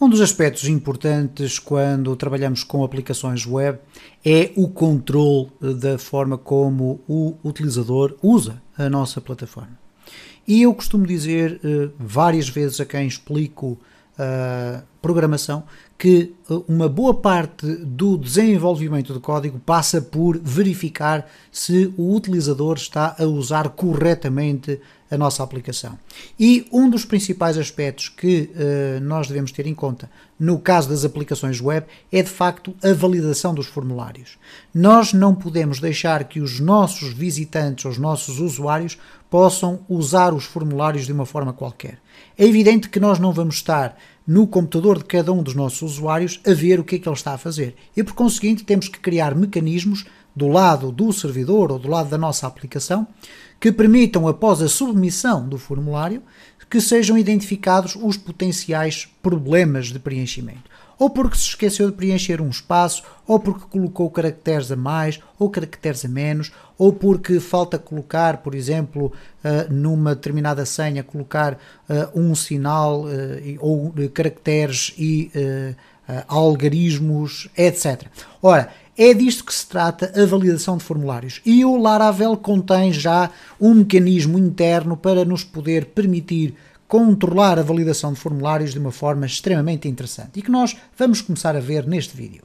Um dos aspectos importantes quando trabalhamos com aplicações web é o controle da forma como o utilizador usa a nossa plataforma. E eu costumo dizer várias vezes a quem explico programação que uma boa parte do desenvolvimento de código passa por verificar se o utilizador está a usar corretamente a nossa aplicação. E um dos principais aspectos que nós devemos ter em conta no caso das aplicações web é de facto a validação dos formulários. Nós não podemos deixar que os nossos visitantes, os nossos usuários, possam usar os formulários de uma forma qualquer. É evidente que nós não vamos estar no computador de cada um dos nossos usuários a ver o que é que ele está a fazer. E por conseguinte temos que criar mecanismos do lado do servidor ou do lado da nossa aplicação que permitam, após a submissão do formulário, que sejam identificados os potenciais problemas de preenchimento. Ou porque se esqueceu de preencher um espaço, ou porque colocou caracteres a mais, ou caracteres a menos, ou porque falta colocar, por exemplo, numa determinada senha, colocar um sinal, ou caracteres e algarismos, etc. Ora, é disto que se trata a validação de formulários. E o Laravel contém já um mecanismo interno para nos poder permitir controlar a validação de formulários de uma forma extremamente interessante e que nós vamos começar a ver neste vídeo.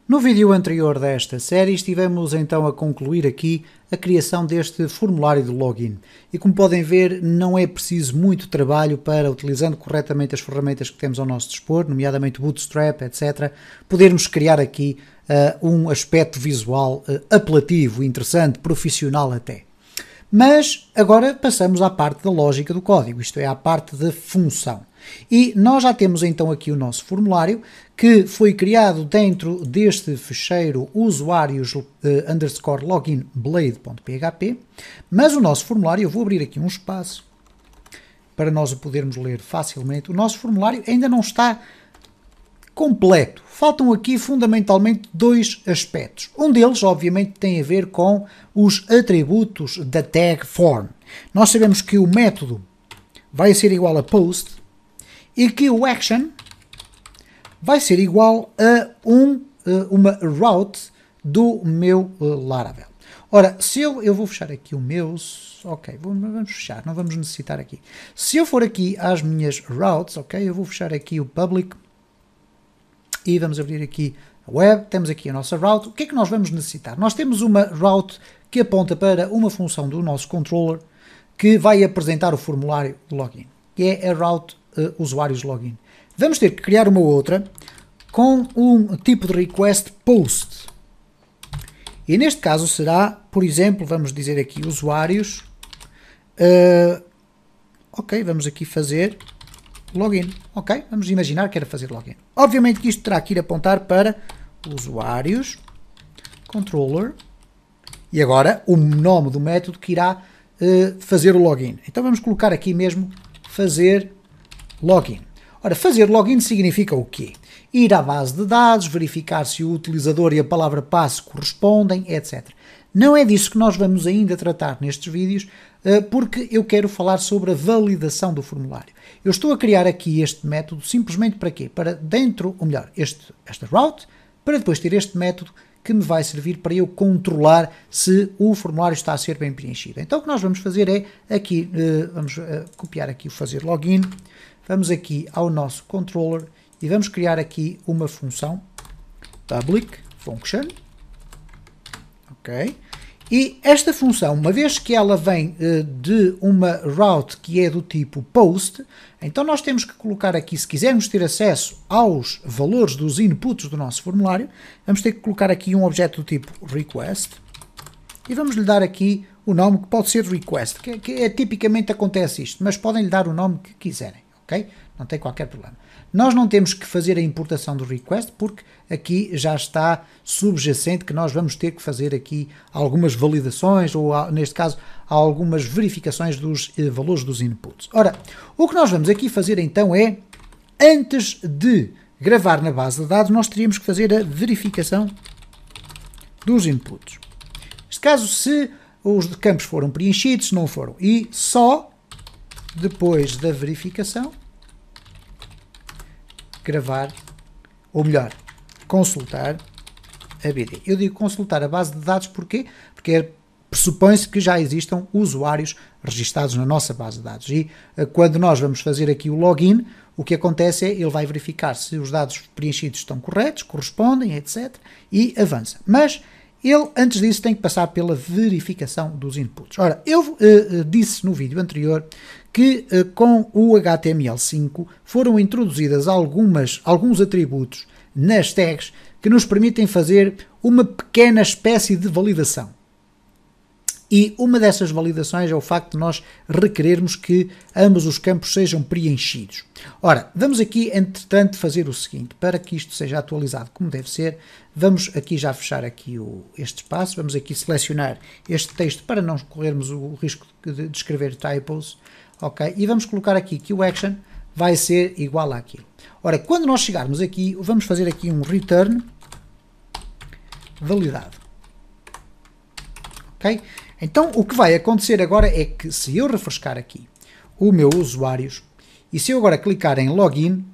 No vídeo anterior desta série estivemos então a concluir aqui a criação deste formulário de login e como podem ver não é preciso muito trabalho para, utilizando corretamente as ferramentas que temos ao nosso dispor, nomeadamente Bootstrap, etc., podermos criar aqui um aspecto visual apelativo, interessante, profissional até. Mas agora passamos à parte da lógica do código, isto é, à parte da função. E nós já temos então aqui o nosso formulário que foi criado dentro deste ficheiro usuários underscore login blade.php, mas o nosso formulário, eu vou abrir aqui um espaço para nós o podermos ler facilmente, o nosso formulário ainda não está completo. Faltam aqui fundamentalmente dois aspectos. Um deles, obviamente, tem a ver com os atributos da tag form. Nós sabemos que o método vai ser igual a post e que o action vai ser igual a uma route do meu Laravel. Ora, se eu vou fechar aqui o meu, ok, vamos fechar, não vamos necessitar aqui. Se eu for aqui às minhas routes, ok, eu vou fechar aqui o public e vamos abrir aqui a web, temos aqui a nossa route. O que é que nós vamos necessitar? Nós temos uma route que aponta para uma função do nosso controller que vai apresentar o formulário de login, que é a route usuários login. Vamos ter que criar uma outra com um tipo de request post. E neste caso será, por exemplo, vamos dizer aqui usuários, ok, vamos aqui fazer login, ok? Vamos imaginar que era fazer login. Obviamente que isto terá que ir apontar para usuários, controller, e agora o nome do método que irá fazer o login. Então vamos colocar aqui mesmo fazer login. Ora, fazer login significa o quê? Ir à base de dados, verificar se o utilizador e a palavra passe correspondem, etc. Não é disso que nós vamos ainda tratar nestes vídeos, porque eu quero falar sobre a validação do formulário. Eu estou a criar aqui este método simplesmente para quê? Para dentro, ou melhor, esta route, para depois ter este método que me vai servir para eu controlar se o formulário está a ser bem preenchido. Então o que nós vamos fazer é aqui, vamos copiar aqui o fazer login, vamos aqui ao nosso controller e vamos criar aqui uma função public function, ok? E esta função, uma vez que ela vem de uma route que é do tipo post, então nós temos que colocar aqui, se quisermos ter acesso aos valores dos inputs do nosso formulário, vamos ter que colocar aqui um objeto do tipo request e vamos lhe dar aqui o nome que pode ser request, que tipicamente acontece isto, mas podem lhe dar o nome que quiserem, ok? Não tem qualquer problema. Nós não temos que fazer a importação do request porque aqui já está subjacente que nós vamos ter que fazer aqui algumas validações ou, neste caso, algumas verificações dos valores dos inputs. Ora, o que nós vamos aqui fazer então é, antes de gravar na base de dados, nós teríamos que fazer a verificação dos inputs. Neste caso, se os campos foram preenchidos, se não foram. E só depois da verificação gravar, ou melhor, consultar a BD. Eu digo consultar a base de dados porquê? Porque pressupõe-se que já existam usuários registados na nossa base de dados. E quando nós vamos fazer aqui o login, o que acontece é ele vai verificar se os dados preenchidos estão corretos, correspondem, etc. e avança. Mas ele, antes disso, tem que passar pela verificação dos inputs. Ora, eu disse no vídeo anterior que com o HTML5 foram introduzidas alguns atributos nas tags que nos permitem fazer uma pequena espécie de validação. E uma dessas validações é o facto de nós requerermos que ambos os campos sejam preenchidos. Ora, vamos aqui, entretanto, fazer o seguinte, para que isto seja atualizado como deve ser, vamos aqui já fechar aqui este espaço, vamos aqui selecionar este texto para não corrermos o risco de escrever typos, ok? E vamos colocar aqui que o action vai ser igual àquilo. Ora, quando nós chegarmos aqui, vamos fazer aqui um return validado, ok? Então, o que vai acontecer agora é que se eu refrescar aqui o meu usuários e se eu agora clicar em login,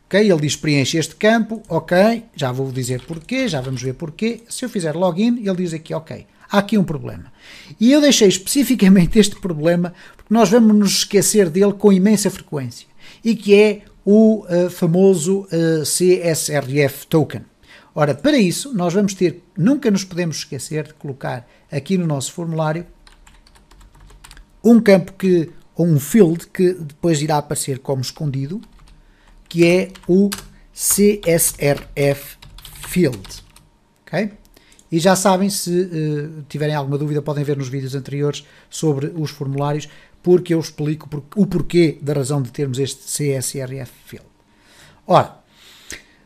ok, ele diz preenche este campo, ok, já vou dizer porquê, já vamos ver porquê. Se eu fizer login, ele diz aqui, ok, há aqui um problema. E eu deixei especificamente este problema porque nós vamos nos esquecer dele com imensa frequência e que é o famoso CSRF token. Ora, para isso, nós vamos ter, nunca nos podemos esquecer de colocar aqui no nosso formulário um campo ou um field que depois irá aparecer como escondido, que é o CSRF field, ok? E já sabem, se tiverem alguma dúvida, podem ver nos vídeos anteriores sobre os formulários, porque eu explico o porquê da razão de termos este CSRF field. Ora,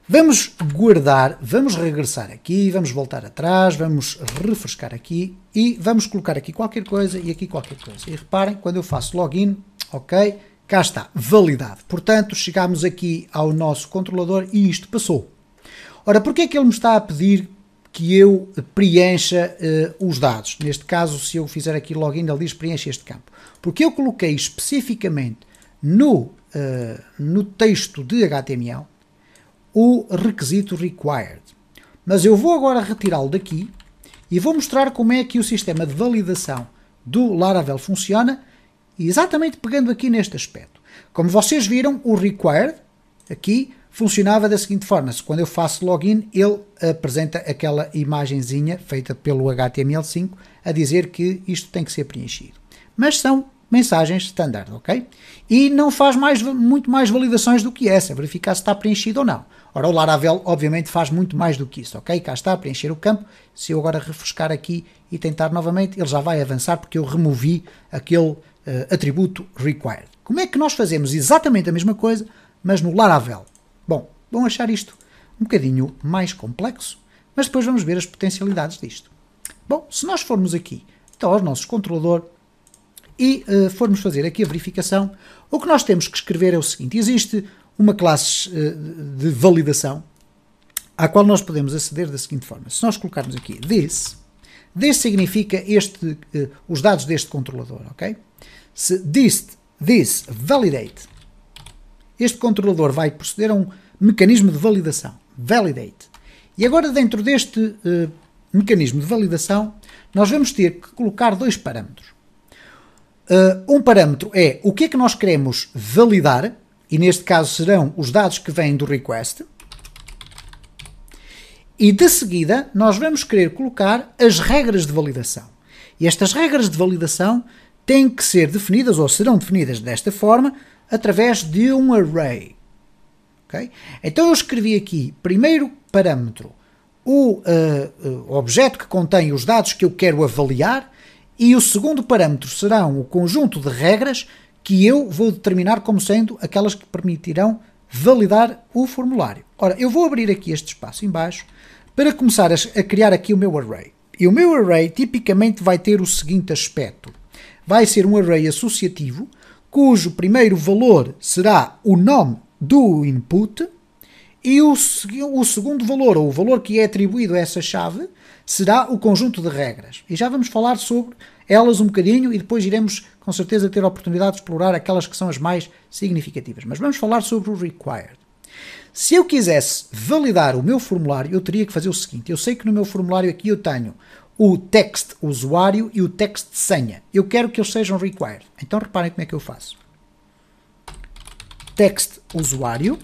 vamos guardar, vamos regressar aqui, vamos voltar atrás, vamos refrescar aqui e vamos colocar aqui qualquer coisa e aqui qualquer coisa. E reparem, quando eu faço login, ok, cá está, validado. Portanto, chegamos aqui ao nosso controlador e isto passou. Ora, porquê é que ele me está a pedir que eu preencha os dados? Neste caso, se eu fizer aqui login, ele diz preencha este campo. Porque eu coloquei especificamente no texto de HTML o requisito required. Mas eu vou agora retirá-lo daqui e vou mostrar como é que o sistema de validação do Laravel funciona, exatamente pegando aqui neste aspecto. Como vocês viram, o required aqui funcionava da seguinte forma: quando eu faço login, ele apresenta aquela imagenzinha feita pelo HTML5 a dizer que isto tem que ser preenchido. Mas são mensagens standard, ok? E não faz muito mais validações do que essa, verificar se está preenchido ou não. Ora, o Laravel, obviamente, faz muito mais do que isso, ok? Cá está, preencher o campo. Se eu agora refrescar aqui e tentar novamente, ele já vai avançar porque eu removi aquele atributo required. Como é que nós fazemos exatamente a mesma coisa, mas no Laravel? Bom, vão achar isto um bocadinho mais complexo, mas depois vamos ver as potencialidades disto. Bom, se nós formos aqui então, ao nosso controlador e formos fazer aqui a verificação, o que nós temos que escrever é o seguinte: existe uma classe de validação à qual nós podemos aceder da seguinte forma. Se nós colocarmos aqui this significa os dados deste controlador, ok? Se this validate, este controlador vai proceder a um mecanismo de validação, validate. E agora dentro deste mecanismo de validação, nós vamos ter que colocar dois parâmetros. Um parâmetro é o que é que nós queremos validar, e neste caso serão os dados que vêm do request. E de seguida nós vamos querer colocar as regras de validação. E estas regras de validação têm que ser definidas, ou serão definidas desta forma, através de um array. Okay? Então eu escrevi aqui, primeiro parâmetro, o objeto que contém os dados que eu quero avaliar, e o segundo parâmetro serão o conjunto de regras que eu vou determinar como sendo aquelas que permitirão validar o formulário. Ora, eu vou abrir aqui este espaço em baixo para começar a criar aqui o meu array. E o meu array tipicamente vai ter o seguinte aspecto. Vai ser um array associativo, cujo primeiro valor será o nome do input e o segundo valor, ou o valor que é atribuído a essa chave, será o conjunto de regras. E já vamos falar sobre elas um bocadinho e depois iremos com certeza ter a oportunidade de explorar aquelas que são as mais significativas. Mas vamos falar sobre o required. Se eu quisesse validar o meu formulário, eu teria que fazer o seguinte. Eu sei que no meu formulário aqui eu tenho o text usuário e o text senha. Eu quero que eles sejam required. Então reparem como é que eu faço. Text usuário.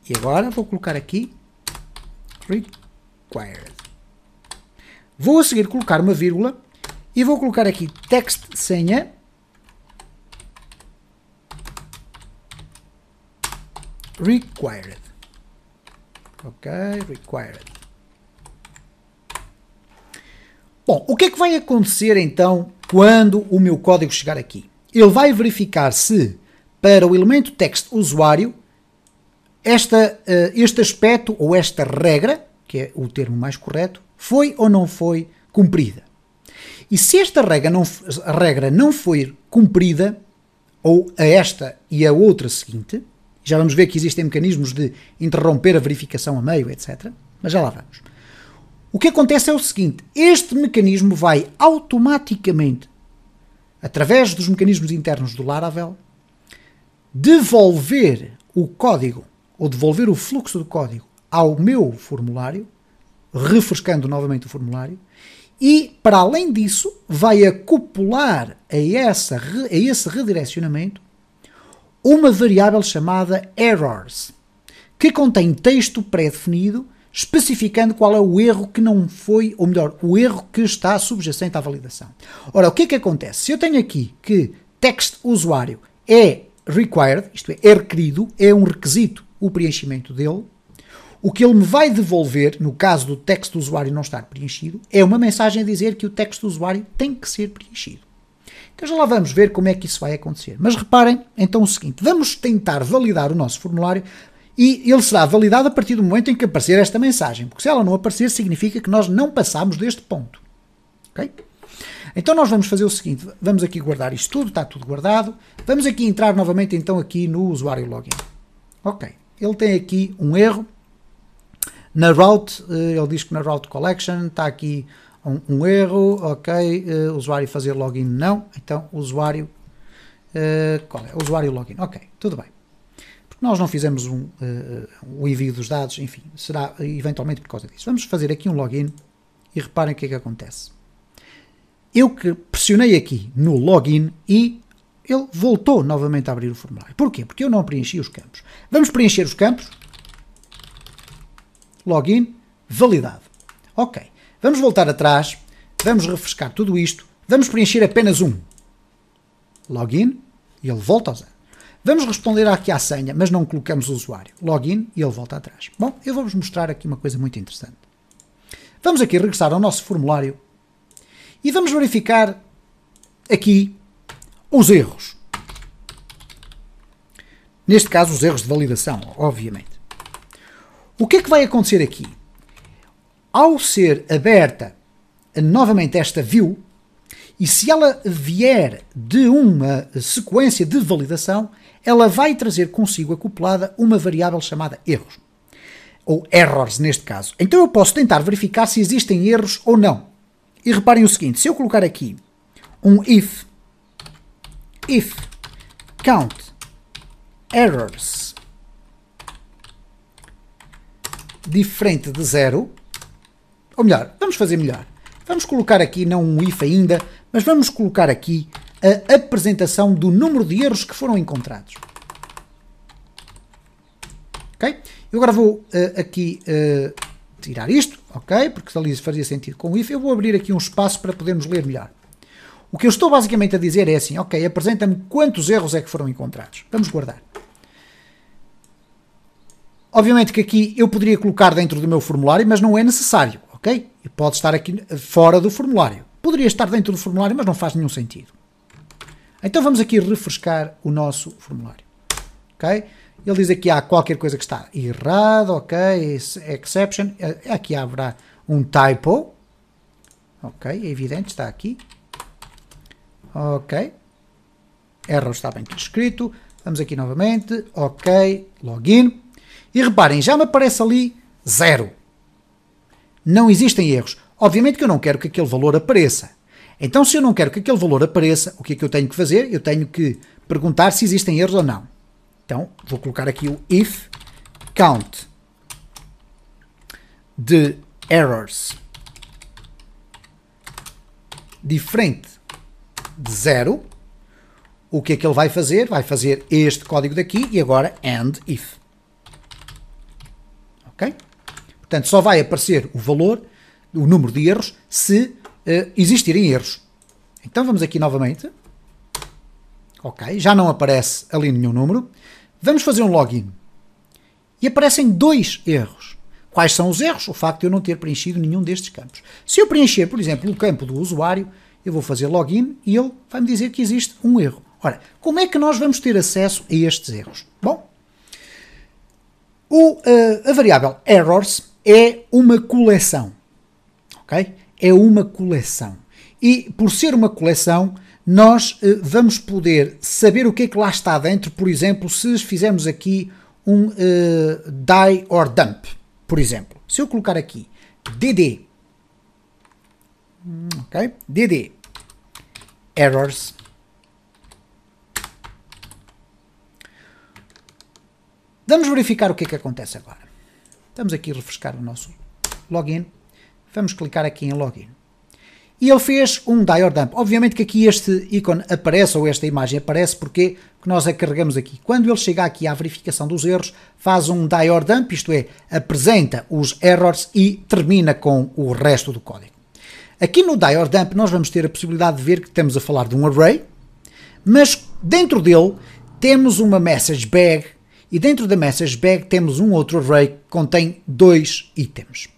E agora vou colocar aqui required. Vou a seguir colocar uma vírgula e vou colocar aqui text senha required. Ok, required. Bom, o que é que vai acontecer então quando o meu código chegar aqui? Ele vai verificar se para o elemento text usuário este aspecto ou esta regra, que é o termo mais correto, foi ou não foi cumprida. E se esta regra não foi cumprida, ou a esta e a outra seguinte, já vamos ver que existem mecanismos de interromper a verificação a meio, etc. Mas já lá vamos. O que acontece é o seguinte, este mecanismo vai automaticamente, através dos mecanismos internos do Laravel, devolver o código, ou devolver o fluxo do código ao meu formulário, refrescando novamente o formulário, e, para além disso, vai acoplar a esse redirecionamento uma variável chamada errors, que contém texto pré-definido, especificando qual é o erro que não foi, ou melhor, o erro que está subjacente à validação. Ora, o que é que acontece? Se eu tenho aqui que text usuário é required, isto é requerido, é um requisito o preenchimento dele, o que ele me vai devolver, no caso do texto do usuário não estar preenchido, é uma mensagem a dizer que o texto do usuário tem que ser preenchido. Então já lá vamos ver como é que isso vai acontecer. Mas reparem então o seguinte, vamos tentar validar o nosso formulário e ele será validado a partir do momento em que aparecer esta mensagem, porque se ela não aparecer significa que nós não passamos deste ponto. Ok? Então nós vamos fazer o seguinte, vamos aqui guardar isto tudo, está tudo guardado, vamos aqui entrar novamente então aqui no usuário login. Ok, ele tem aqui um erro, na route, ele diz que na route collection está aqui um erro, ok, usuário fazer login não, então usuário, qual é? Usuário login, ok, tudo bem. Porque nós não fizemos o envio dos dados, enfim, será eventualmente por causa disso. Vamos fazer aqui um login e reparem o que é que acontece. Eu que pressionei aqui no login e ele voltou novamente a abrir o formulário. Porquê? Porque eu não preenchi os campos. Vamos preencher os campos. Login, validado. Ok. Vamos voltar atrás. Vamos refrescar tudo isto. Vamos preencher apenas um. Login e ele volta ao zero. Vamos responder aqui à senha, mas não colocamos o usuário. Login e ele volta atrás. Bom, eu vou-vos mostrar aqui uma coisa muito interessante. Vamos aqui regressar ao nosso formulário e vamos verificar aqui os erros. Neste caso, os erros de validação, obviamente. O que é que vai acontecer aqui? Ao ser aberta novamente esta view, e se ela vier de uma sequência de validação, ela vai trazer consigo acoplada uma variável chamada erros. Ou errors, neste caso. Então eu posso tentar verificar se existem erros ou não. E reparem o seguinte, se eu colocar aqui um if count errors diferente de 0, ou melhor, vamos fazer melhor. Vamos colocar aqui, não um if ainda, mas vamos colocar aqui a apresentação do número de erros que foram encontrados. Ok? Eu agora vou aqui tirar isto, ok? Porque ali fazia sentido com o if. Eu vou abrir aqui um espaço para podermos ler melhor. O que eu estou basicamente a dizer é assim, ok, apresenta-me quantos erros é que foram encontrados. Vamos guardar. Obviamente que aqui eu poderia colocar dentro do meu formulário, mas não é necessário, ok? E pode estar aqui fora do formulário. Poderia estar dentro do formulário, mas não faz nenhum sentido. Então vamos aqui refrescar o nosso formulário, ok? Ele diz aqui há qualquer coisa que está errado, ok? Exception. Aqui haverá um typo. Ok, é evidente, está aqui. Ok. Erro está bem tudo escrito. Vamos aqui novamente. Ok, login. E reparem, já me aparece ali 0. Não existem erros. Obviamente que eu não quero que aquele valor apareça. Então, se eu não quero que aquele valor apareça, o que é que eu tenho que fazer? Eu tenho que perguntar se existem erros ou não. Então, vou colocar aqui o if count de errors diferente de 0, o que é que ele vai fazer? Vai fazer este código daqui e agora AND IF. Ok? Portanto, só vai aparecer o valor, o número de erros, se existirem erros. Então vamos aqui novamente. Ok, já não aparece ali nenhum número. Vamos fazer um login. E aparecem 2 erros. Quais são os erros? O facto de eu não ter preenchido nenhum destes campos. Se eu preencher, por exemplo, o campo do usuário, eu vou fazer login e ele vai me dizer que existe um erro. Ora, como é que nós vamos ter acesso a estes erros? Bom, a variável errors é uma coleção. Ok? É uma coleção. E por ser uma coleção, nós vamos poder saber o que é que lá está dentro, por exemplo, se fizermos aqui um die or dump, por exemplo. Se eu colocar aqui dd, ok? dd errors, vamos verificar o que é que acontece agora. Estamos aqui a refrescar o nosso login. Vamos clicar aqui em login. E ele fez um die or dump. Obviamente que aqui este ícone aparece, ou esta imagem aparece, porque nós a carregamos aqui. Quando ele chega aqui à verificação dos erros, faz um die or dump, isto é, apresenta os errors e termina com o resto do código. Aqui no die or dump nós vamos ter a possibilidade de ver que estamos a falar de um array, mas dentro dele temos uma message bag, e dentro da message bag temos um outro array que contém 2 itens.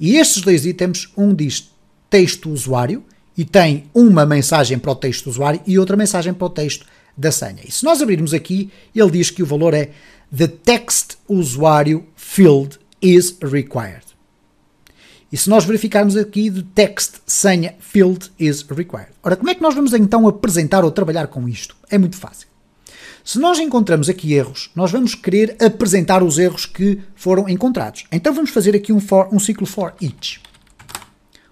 E estes 2 itens, um diz texto usuário e tem uma mensagem para o texto usuário e outra mensagem para o texto da senha. E se nós abrirmos aqui, ele diz que o valor é the text usuário field is required. E se nós verificarmos aqui, the text senha field is required. Ora, como é que nós vamos então apresentar ou trabalhar com isto? É muito fácil. Se nós encontramos aqui erros, nós vamos querer apresentar os erros que foram encontrados. Então vamos fazer aqui um ciclo for each,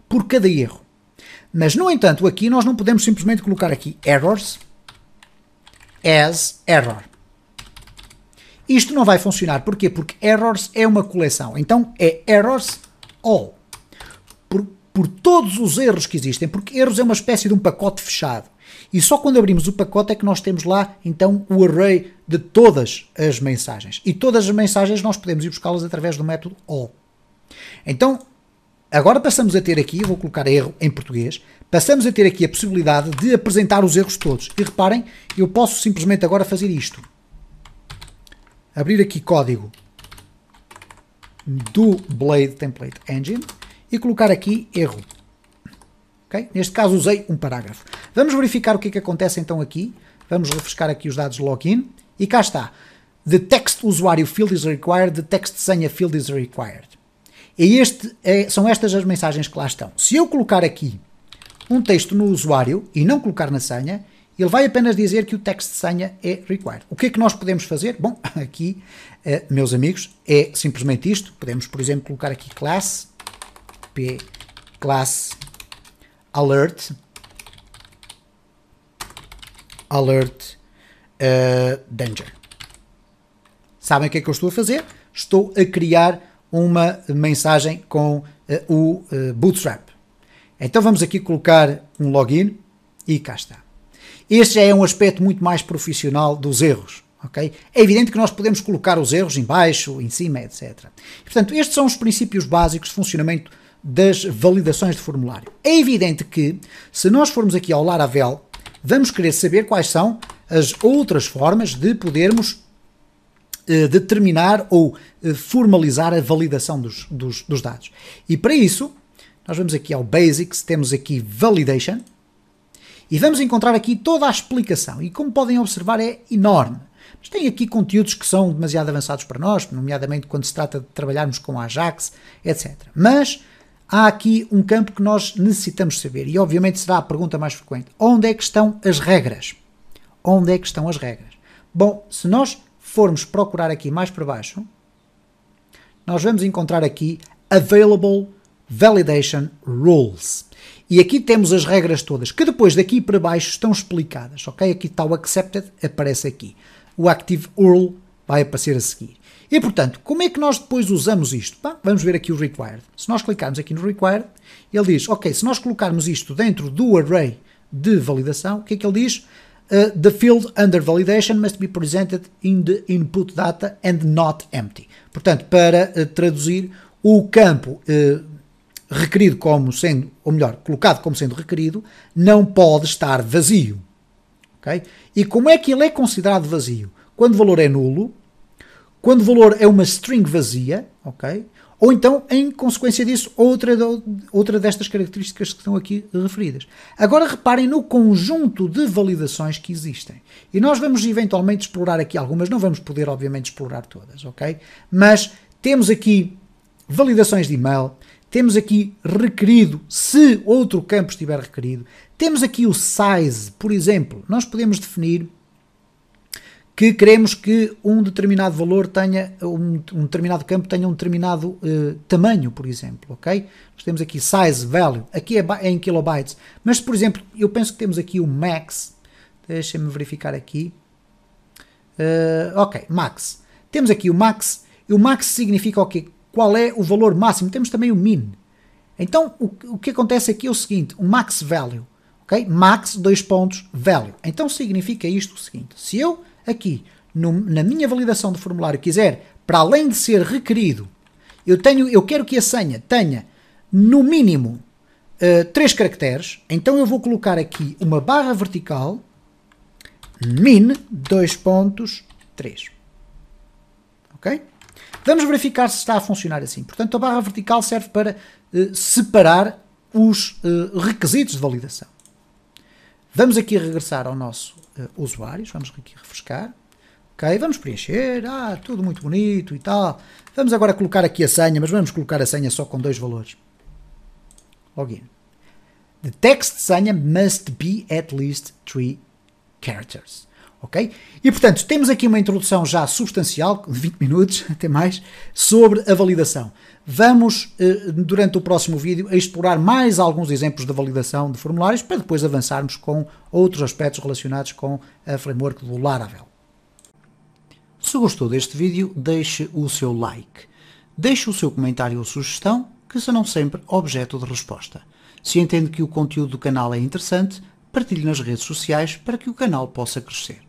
por cada erro. Mas, no entanto, aqui nós não podemos simplesmente colocar aqui errors as error. Isto não vai funcionar. Porquê? Porque errors é uma coleção. Então é errors all. Por todos os erros que existem, porque erros é uma espécie de um pacote fechado. E só quando abrimos o pacote é que nós temos lá, então, o array de todas as mensagens. E todas as mensagens nós podemos ir buscá-las através do método all. Então, agora passamos a ter aqui, eu vou colocar erro em português, passamos a ter aqui a possibilidade de apresentar os erros todos. E reparem, eu posso simplesmente agora fazer isto. Abrir aqui código do Blade Template Engine e colocar aqui erro. Okay? Neste caso usei um parágrafo. Vamos verificar o que é que acontece então aqui. Vamos refrescar aqui os dados de login e cá está. The text usuário field is required, the text senha field is required. E são estas as mensagens que lá estão. Se eu colocar aqui um texto no usuário e não colocar na senha, ele vai apenas dizer que o text senha é required. O que é que nós podemos fazer? Bom, aqui, meus amigos, é simplesmente isto. Podemos, por exemplo, colocar aqui class alert danger. Sabem o que é que eu estou a fazer? Estou a criar uma mensagem com o Bootstrap. Então vamos aqui colocar um login e cá está. Este já é um aspecto muito mais profissional dos erros. Okay? É evidente que nós podemos colocar os erros em baixo, em cima, etc. E, portanto, estes são os princípios básicos de funcionamento das validações de formulário. É evidente que, se nós formos aqui ao Laravel, vamos querer saber quais são as outras formas de podermos determinar ou formalizar a validação dos dados. E para isso, nós vamos aqui ao Basics, temos aqui Validation, e vamos encontrar aqui toda a explicação. E como podem observar, é enorme. Mas tem aqui conteúdos que são demasiado avançados para nós, nomeadamente quando se trata de trabalharmos com Ajax, etc. Mas há aqui um campo que nós necessitamos saber, e obviamente será a pergunta mais frequente. Onde é que estão as regras? Onde é que estão as regras? Bom, se nós formos procurar aqui mais para baixo, nós vamos encontrar aqui Available Validation Rules. E aqui temos as regras todas, que depois daqui para baixo estão explicadas, ok? Aqui está o Accepted, aparece aqui. O Active URL vai aparecer a seguir. E, portanto, como é que nós depois usamos isto? Bom, vamos ver aqui o required. Se nós clicarmos aqui no required, ele diz, ok, se nós colocarmos isto dentro do array de validação, o que é que ele diz? The field under validation must be presented in the input data and not empty. Portanto, para traduzir, o campo requerido como sendo, ou melhor, colocado como sendo requerido, não pode estar vazio. Okay? E como é que ele é considerado vazio? Quando o valor é nulo, quando o valor é uma string vazia, ok? Ou então, em consequência disso, outra destas características que estão aqui referidas. Agora reparem no conjunto de validações que existem. E nós vamos eventualmente explorar aqui algumas, não vamos poder obviamente explorar todas, ok? Mas temos aqui validações de e-mail, temos aqui requerido, se outro campo estiver requerido, temos aqui o size, por exemplo, nós podemos definir que queremos que um determinado valor tenha, um determinado campo tenha um determinado tamanho, por exemplo, ok? Nós temos aqui size value, aqui é em kilobytes, mas, por exemplo, eu penso que temos aqui o max, deixem-me verificar aqui, ok, max. Temos aqui o max, e o max significa o quê? Qual é o valor máximo? Temos também o min. Então, o que acontece aqui é o seguinte, o max value, ok? Max, value. Então, significa isto o seguinte, se eu aqui, na minha validação de formulário, quiser, para além de ser requerido, eu quero que a senha tenha, no mínimo, 3 caracteres, então eu vou colocar aqui uma barra vertical, min, 3. Ok? Vamos verificar se está a funcionar assim. Portanto, a barra vertical serve para separar os requisitos de validação. Vamos aqui regressar ao nosso usuários, vamos aqui refrescar, ok, vamos preencher, tudo muito bonito e tal, vamos agora colocar aqui a senha, mas vamos colocar a senha só com 2 valores, login, the text senha must be at least 3 characters, ok, e portanto temos aqui uma introdução já substancial, de 20 minutos, até mais, sobre a validação. Vamos, durante o próximo vídeo, a explorar mais alguns exemplos de validação de formulários para depois avançarmos com outros aspectos relacionados com a framework do Laravel. Se gostou deste vídeo, deixe o seu like. Deixe o seu comentário ou sugestão, que serão sempre objeto de resposta. Se entende que o conteúdo do canal é interessante, partilhe nas redes sociais para que o canal possa crescer.